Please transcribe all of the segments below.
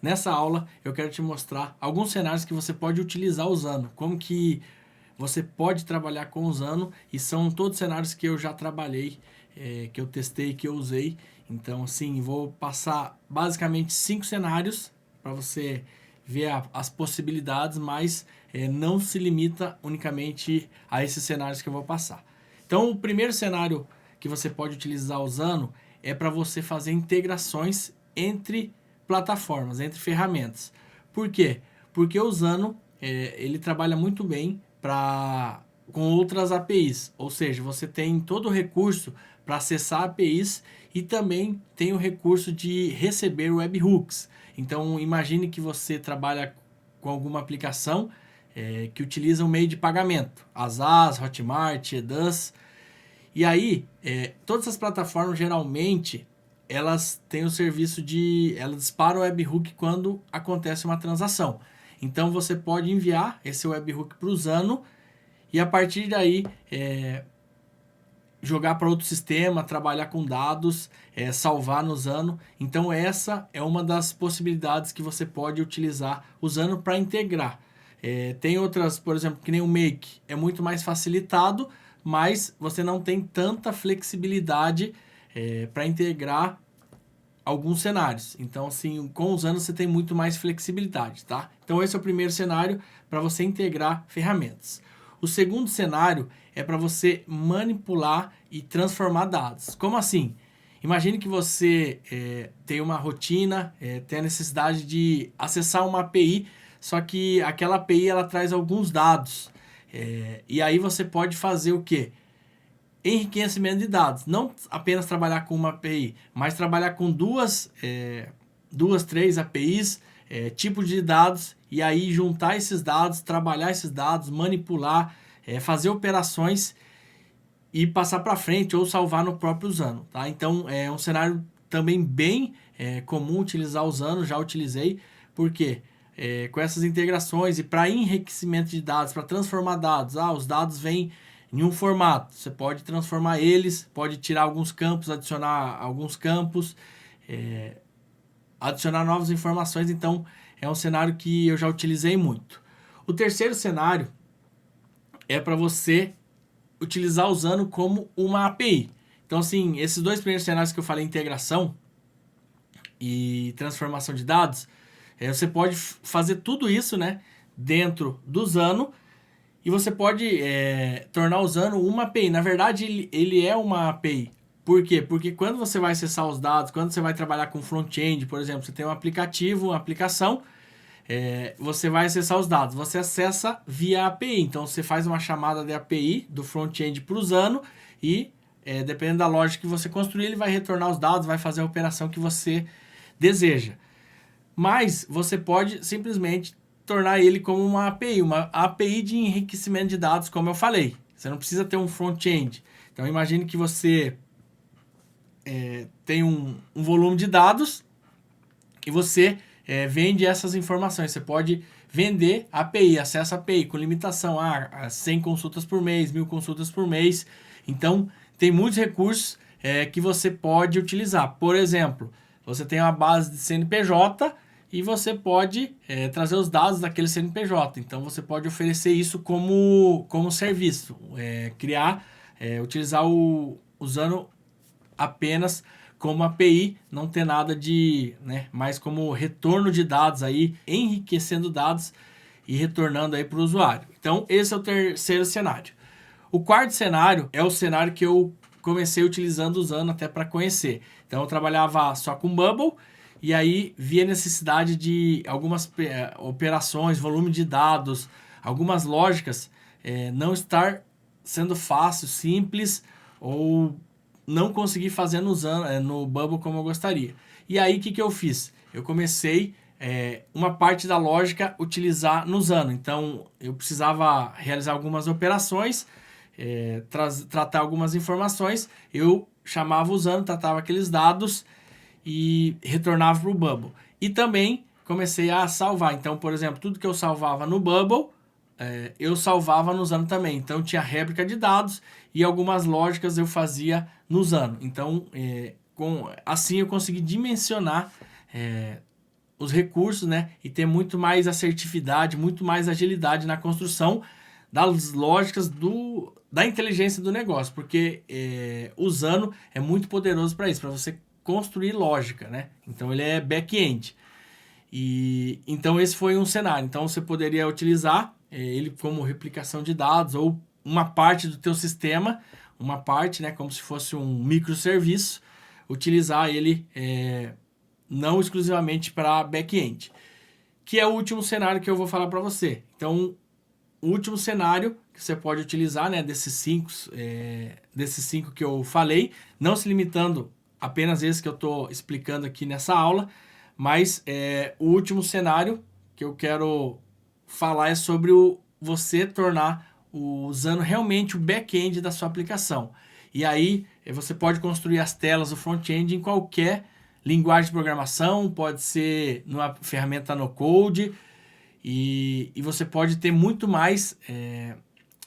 nessa aula eu quero te mostrar alguns cenários que você pode utilizar usando, como que você pode trabalhar com usando, e são todos cenários que eu já trabalhei, que eu testei, que eu usei. Então, assim, vou passar basicamente 5 cenários para você ver as possibilidades, mas não se limita unicamente a esses cenários que eu vou passar. Então, o primeiro cenário que você pode utilizar usando é para você fazer integrações entre plataformas, entre ferramentas. Por quê? Porque o Usano ele trabalha muito bem com outras APIs, ou seja, você tem todo o recurso para acessar APIs e também tem o recurso de receber webhooks. Então imagine que você trabalha com alguma aplicação que utiliza um meio de pagamento, Asas, Hotmart, Eduz, e aí todas as plataformas geralmente elas têm o serviço elas disparam o webhook quando acontece uma transação. Então você pode enviar esse webhook para o Usano e a partir daí jogar para outro sistema, trabalhar com dados, salvar no Usano. Então essa é uma das possibilidades que você pode utilizar usando para integrar. Tem outras, por exemplo, que nem o Make, é muito mais facilitado, mas você não tem tanta flexibilidade para integrar alguns cenários. Então, assim, com os anos você tem muito mais flexibilidade, tá? Então, esse é o primeiro cenário para você integrar ferramentas. O segundo cenário é para você manipular e transformar dados. Como assim? Imagine que você tem uma rotina, tem a necessidade de acessar uma API, só que aquela API ela traz alguns dados. E aí você pode fazer o quê? Enriquecimento de dados. Não apenas trabalhar com uma API, mas trabalhar com duas, três APIs, tipos de dados, e aí juntar esses dados, trabalhar esses dados, manipular, fazer operações e passar para frente ou salvar no próprio Usano. Tá? Então é um cenário também bem comum utilizar Usano, já utilizei, porque com essas integrações e para enriquecimento de dados, para transformar dados, os dados vêm em um formato, você pode transformar eles, pode tirar alguns campos, adicionar alguns campos, adicionar novas informações. Então é um cenário que eu já utilizei muito. O terceiro cenário é para você utilizar usando como uma API. Então, assim, esses dois primeiros cenários que eu falei, integração e transformação de dados, você pode fazer tudo isso, né, dentro do Usano, e você pode tornar o Usano uma API. Na verdade, ele é uma API. Por quê? Porque quando você vai acessar os dados, quando você vai trabalhar com front-end, por exemplo, você tem um aplicativo, uma aplicação, você vai acessar os dados. Você acessa via API. Então, você faz uma chamada de API do front-end para o Usano e, dependendo da lógica que você construir, ele vai retornar os dados, vai fazer a operação que você deseja. Mas você pode simplesmente tornar ele como uma API de enriquecimento de dados, como eu falei. Você não precisa ter um front-end. Então, imagine que você tem um volume de dados e você vende essas informações. Você pode vender API, acesso à API com limitação a 100 consultas por mês, 1000 consultas por mês. Então, tem muitos recursos que você pode utilizar. Por exemplo, você tem uma base de CNPJ e você pode trazer os dados daquele CNPJ. Então, você pode oferecer isso como serviço. Utilizar usando apenas como API, não ter nada de, mais como retorno de dados aí, enriquecendo dados e retornando aí para o usuário. Então, esse é o terceiro cenário. O quarto cenário é o cenário que eu comecei utilizando usando até para conhecer. Então, eu trabalhava só com Bubble e aí vi a necessidade de algumas operações, volume de dados, algumas lógicas não estar sendo fácil, simples ou não consegui fazer no Bubble como eu gostaria. E aí, o que eu fiz? Eu comecei uma parte da lógica utilizar no Usano. Então, eu precisava realizar algumas operações, tratar algumas informações, eu chamava o Usano, tratava aqueles dados e retornava para o Bubble. E também comecei a salvar. Então, por exemplo, tudo que eu salvava no Bubble, eu salvava no Usano também. Então, tinha réplica de dados e algumas lógicas eu fazia no Usano. Então, assim eu consegui dimensionar os recursos, né? E ter muito mais assertividade, muito mais agilidade na construção das lógicas da inteligência do negócio, porque o Usano é muito poderoso para isso, para você construir lógica, né? Então ele é back-end. E então esse foi um cenário. Então você poderia utilizar ele como replicação de dados ou uma parte do teu sistema, uma parte, né, como se fosse um microserviço, utilizar ele não exclusivamente para back-end, que é o último cenário que eu vou falar para você. Então, o último cenário que você pode utilizar, né, desses cinco que eu falei, não se limitando apenas esse que eu estou explicando aqui nessa aula, mas o último cenário que eu quero falar é sobre você tornar usando realmente o back-end da sua aplicação. E aí você pode construir as telas do front-end em qualquer linguagem de programação, pode ser numa ferramenta no code, e você pode ter muito mais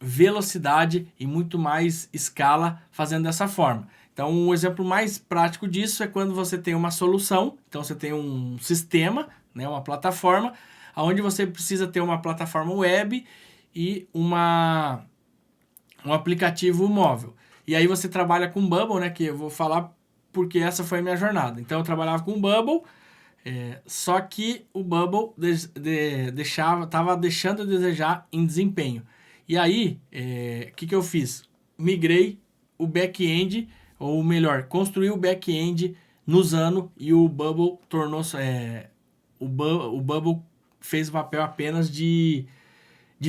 velocidade e muito mais escala fazendo dessa forma. Então, um exemplo mais prático disso é quando você tem uma solução, então você tem um sistema, né, uma plataforma, onde você precisa ter uma plataforma web e um aplicativo móvel. E aí você trabalha com Bubble, né, que eu vou falar porque essa foi a minha jornada. Então, eu trabalhava com Bubble, só que o Bubble estava deixando a desejar em desempenho. E aí, que eu fiz? Migrei o back-end, ou melhor, construí o back-end no Usano e o Bubble tornou-se... o Bubble fez o papel apenas de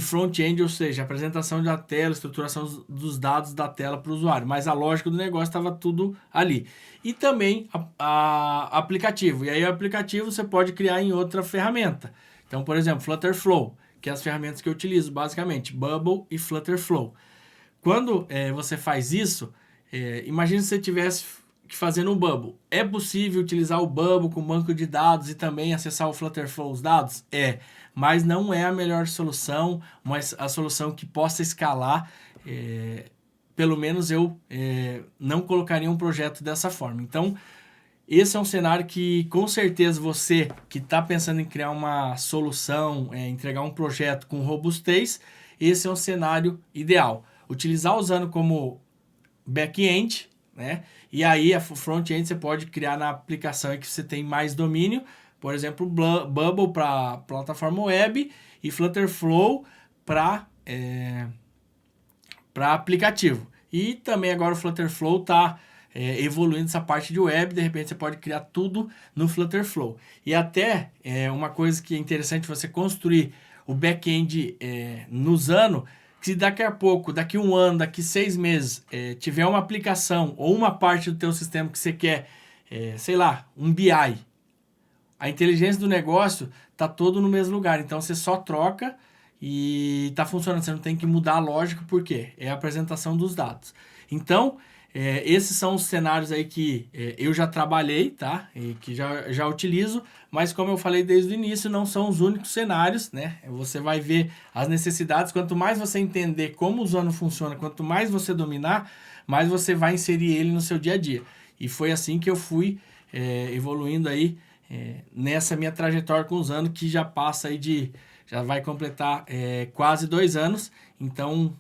front-end, ou seja, apresentação da tela, estruturação dos dados da tela para o usuário, mas a lógica do negócio estava tudo ali. E também aplicativo, e aí o aplicativo você pode criar em outra ferramenta. Então, por exemplo, Flutterflow, que é as ferramentas que eu utilizo basicamente, Bubble e Flutterflow. Quando você faz isso, imagine se você tivesse que fazer no Bubble. É possível utilizar o Bubble com banco de dados e também acessar o Flutterflow os dados? Mas não é a melhor solução, mas a solução que possa escalar. Pelo menos eu não colocaria um projeto dessa forma. Então, esse é um cenário que, com certeza, você que está pensando em criar uma solução, entregar um projeto com robustez, esse é um cenário ideal. Utilizar usando como back-end, né? E aí a front-end você pode criar na aplicação em que você tem mais domínio, por exemplo, Bubble para plataforma web e Flutterflow para aplicativo. E também agora o Flutterflow está evoluindo essa parte de web, de repente você pode criar tudo no Flutterflow. E até uma coisa que é interessante você construir o back-end no Usano, se daqui a pouco, daqui 1 ano, daqui 6 meses, tiver uma aplicação ou uma parte do teu sistema que você quer, sei lá, um BI, a inteligência do negócio está todo no mesmo lugar. Então, você só troca e está funcionando. Você não tem que mudar a lógica, por quê? É a apresentação dos dados. Então, esses são os cenários aí que eu já trabalhei, tá? E que já utilizo, mas como eu falei desde o início, não são os únicos cenários, né? Você vai ver as necessidades. Quanto mais você entender como o Usano funciona, quanto mais você dominar, mais você vai inserir ele no seu dia a dia. E foi assim que eu fui evoluindo aí nessa minha trajetória com o Usano, que já passa aí já vai completar quase 2 anos. Então,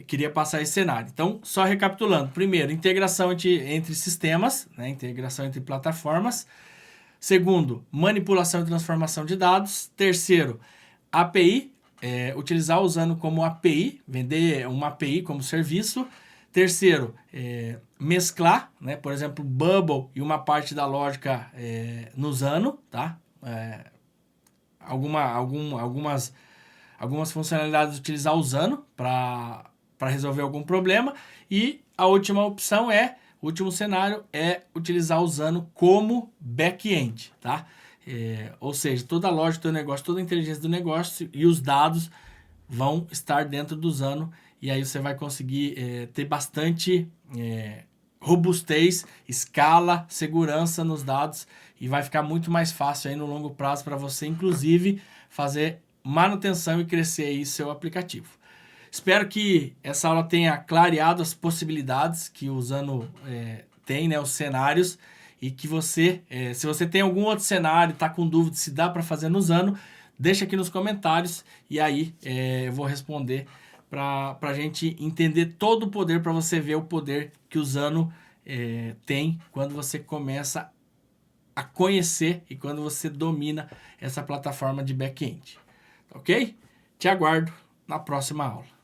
queria passar esse cenário. Então, só recapitulando. Primeiro, integração entre sistemas, né? Integração entre plataformas. Segundo, manipulação e transformação de dados. Terceiro, API, utilizar usando como API, vender uma API como serviço. Terceiro, mesclar, né? Por exemplo, Bubble e uma parte da lógica no Usano, tá? Algumas funcionalidades utilizar Usano para resolver algum problema. E a última opção o último cenário é utilizar Usano como back-end, tá? Ou seja, toda a lógica do negócio, toda a inteligência do negócio e os dados vão estar dentro do Usano, e aí você vai conseguir ter bastante robustez, escala, segurança nos dados, e vai ficar muito mais fácil aí no longo prazo para você, inclusive, fazer manutenção e crescer aí seu aplicativo. Espero que essa aula tenha clareado as possibilidades que o Usano tem, né, os cenários, e que você, se você tem algum outro cenário, está com dúvida se dá para fazer no Usano, deixa aqui nos comentários e aí eu vou responder para a gente entender todo o poder, para você ver o poder que o Usano tem quando você começa a conhecer e quando você domina essa plataforma de back-end. Ok? Te aguardo na próxima aula.